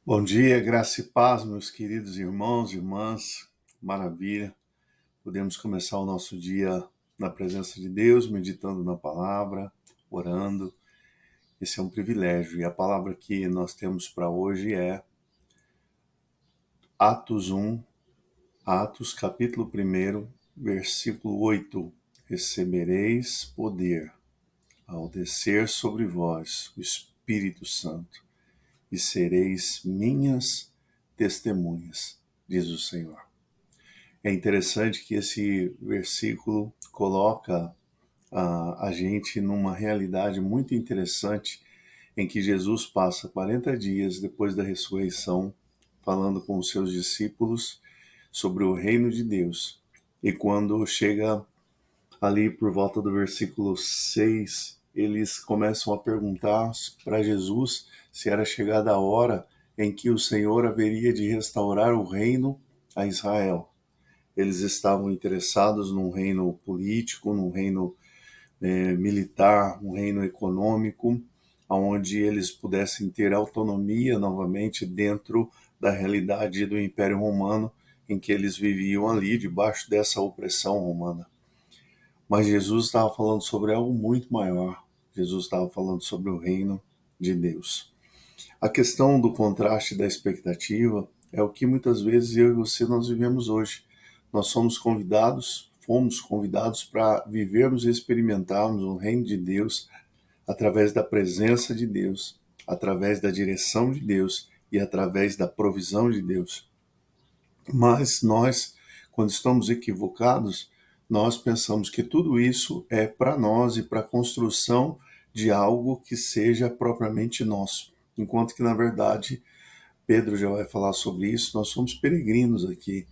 Bom dia, graça e paz, meus queridos irmãos e irmãs. Maravilha. Podemos começar o nosso dia na presença de Deus, meditando na palavra, orando. Esse é um privilégio. E a palavra que nós temos para hoje é Atos 1, Atos capítulo 1, versículo 8. Recebereis poder ao descer sobre vós o Espírito Santo, e sereis minhas testemunhas, diz o Senhor. É interessante que esse versículo coloca a gente numa realidade muito interessante em que Jesus passa 40 dias depois da ressurreição falando com os seus discípulos sobre o reino de Deus. E quando chega ali por volta do versículo 6, eles começam a perguntar para Jesus se era chegada a hora em que o Senhor haveria de restaurar o reino a Israel. Eles estavam interessados num reino político, num reino militar, um reino econômico, onde eles pudessem ter autonomia novamente dentro da realidade do Império Romano, em que eles viviam ali, debaixo dessa opressão romana. Mas Jesus estava falando sobre algo muito maior. Jesus estava falando sobre o reino de Deus. A questão do contraste da expectativa é o que muitas vezes eu e você nós vivemos hoje. Nós fomos convidados para vivermos e experimentarmos o reino de Deus através da presença de Deus, através da direção de Deus e através da provisão de Deus. Mas nós, quando estamos equivocados, nós pensamos que tudo isso é para nós e para a construção de algo que seja propriamente nosso. Enquanto que, na verdade, Pedro já vai falar sobre isso, nós somos peregrinos aqui.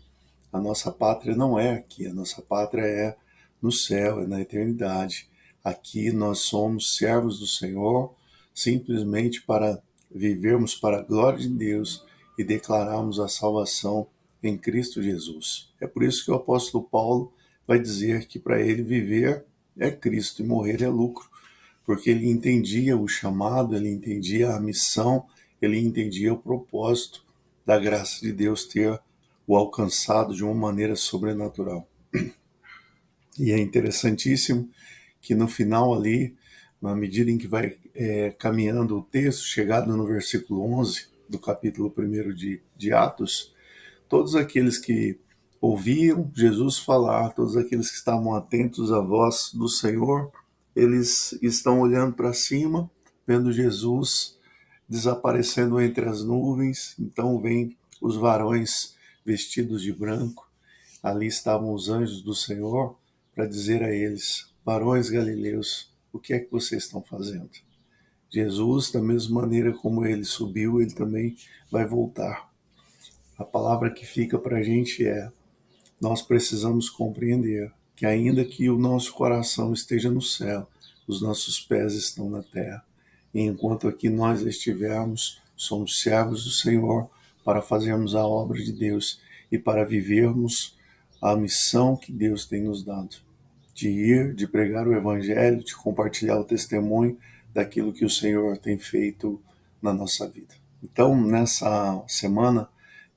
A nossa pátria não é aqui, a nossa pátria é no céu, é na eternidade. Aqui nós somos servos do Senhor, simplesmente para vivermos para a glória de Deus e declararmos a salvação em Cristo Jesus. É por isso que o apóstolo Paulo vai dizer que para ele viver é Cristo e morrer é lucro, porque ele entendia o chamado, ele entendia a missão, ele entendia o propósito da graça de Deus ter o alcançado de uma maneira sobrenatural. E é interessantíssimo que no final ali, na medida em que vai caminhando o texto, chegado no versículo 11 do capítulo 1 de Atos, todos aqueles que ouviam Jesus falar, todos aqueles que estavam atentos à voz do Senhor, eles estão olhando para cima, vendo Jesus desaparecendo entre as nuvens. Então vem os varões vestidos de branco. Ali estavam os anjos do Senhor para dizer a eles: varões galileus, o que é que vocês estão fazendo? Jesus, da mesma maneira como ele subiu, ele também vai voltar. A palavra que fica para a gente é: nós precisamos compreender que ainda que o nosso coração esteja no céu, os nossos pés estão na terra. E enquanto aqui nós estivermos, somos servos do Senhor para fazermos a obra de Deus e para vivermos a missão que Deus tem nos dado, de ir, de pregar o Evangelho, de compartilhar o testemunho daquilo que o Senhor tem feito na nossa vida. Então, nessa semana,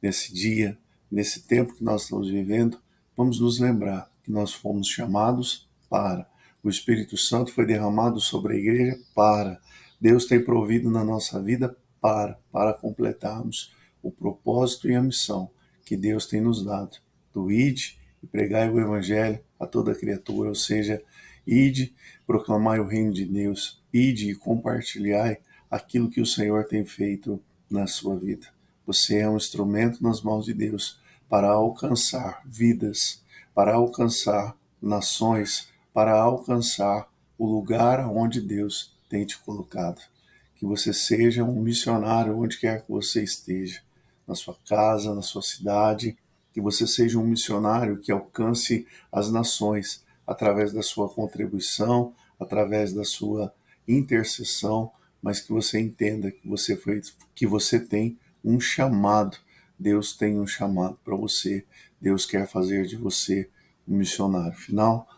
nesse dia, nesse tempo que nós estamos vivendo, vamos nos lembrar que nós fomos chamados para. O Espírito Santo foi derramado sobre a igreja para. Deus tem provido na nossa vida para completarmos o propósito e a missão que Deus tem nos dado. Do ide e pregai o Evangelho a toda criatura, ou seja, ide, proclamai o reino de Deus, ide e compartilhai aquilo que o Senhor tem feito na sua vida. Você é um instrumento nas mãos de Deus para alcançar vidas, para alcançar nações, para alcançar o lugar onde Deus tem te colocado. Que você seja um missionário onde quer que você esteja, na sua casa, na sua cidade, que você seja um missionário que alcance as nações através da sua contribuição, através da sua intercessão, mas que você entenda que você tem um chamado. Deus tem um chamado para você. Deus quer fazer de você um missionário. Afinal,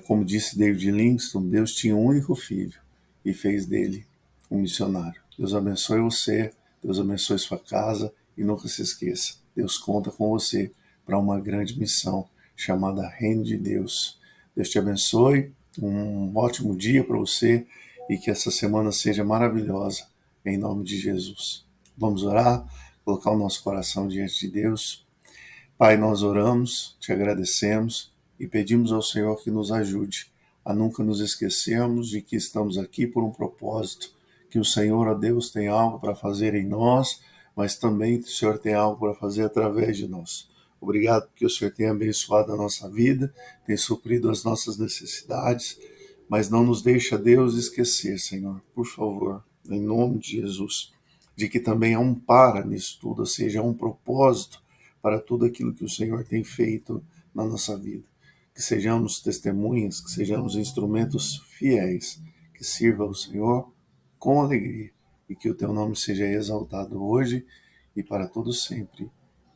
como disse David Livingstone, Deus tinha um único filho e fez dele um missionário. Deus abençoe você. Deus abençoe sua casa e nunca se esqueça, Deus conta com você para uma grande missão chamada Reino de Deus. Deus te abençoe, um ótimo dia para você e que essa semana seja maravilhosa, em nome de Jesus. Vamos orar, colocar o nosso coração diante de Deus. Pai, nós oramos, te agradecemos e pedimos ao Senhor que nos ajude a nunca nos esquecermos de que estamos aqui por um propósito, que o Senhor, ó Deus, tem algo para fazer em nós, mas também o Senhor tem algo para fazer através de nós. Obrigado porque o Senhor tem abençoado a nossa vida, tem suprido as nossas necessidades, mas não nos deixa, Deus, esquecer, Senhor, por favor, em nome de Jesus, de que também há um para nisso tudo, ou seja, há um propósito para tudo aquilo que o Senhor tem feito na nossa vida. Que sejamos testemunhas, que sejamos instrumentos fiéis, que sirva ao Senhor com alegria e que o teu nome seja exaltado hoje e para todo sempre,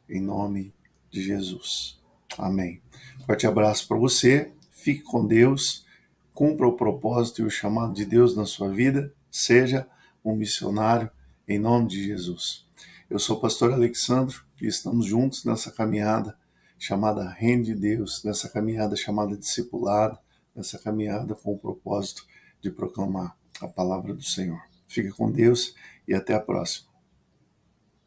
em nome de Jesus. Amém. Forte abraço para você, fique com Deus, cumpra o propósito e o chamado de Deus na sua vida, seja um missionário em nome de Jesus. Eu sou o pastor Alexandro e estamos juntos nessa caminhada chamada Reino de Deus, nessa caminhada chamada discipulado, nessa caminhada com o propósito de proclamar a palavra do Senhor. Fique com Deus e até a próxima.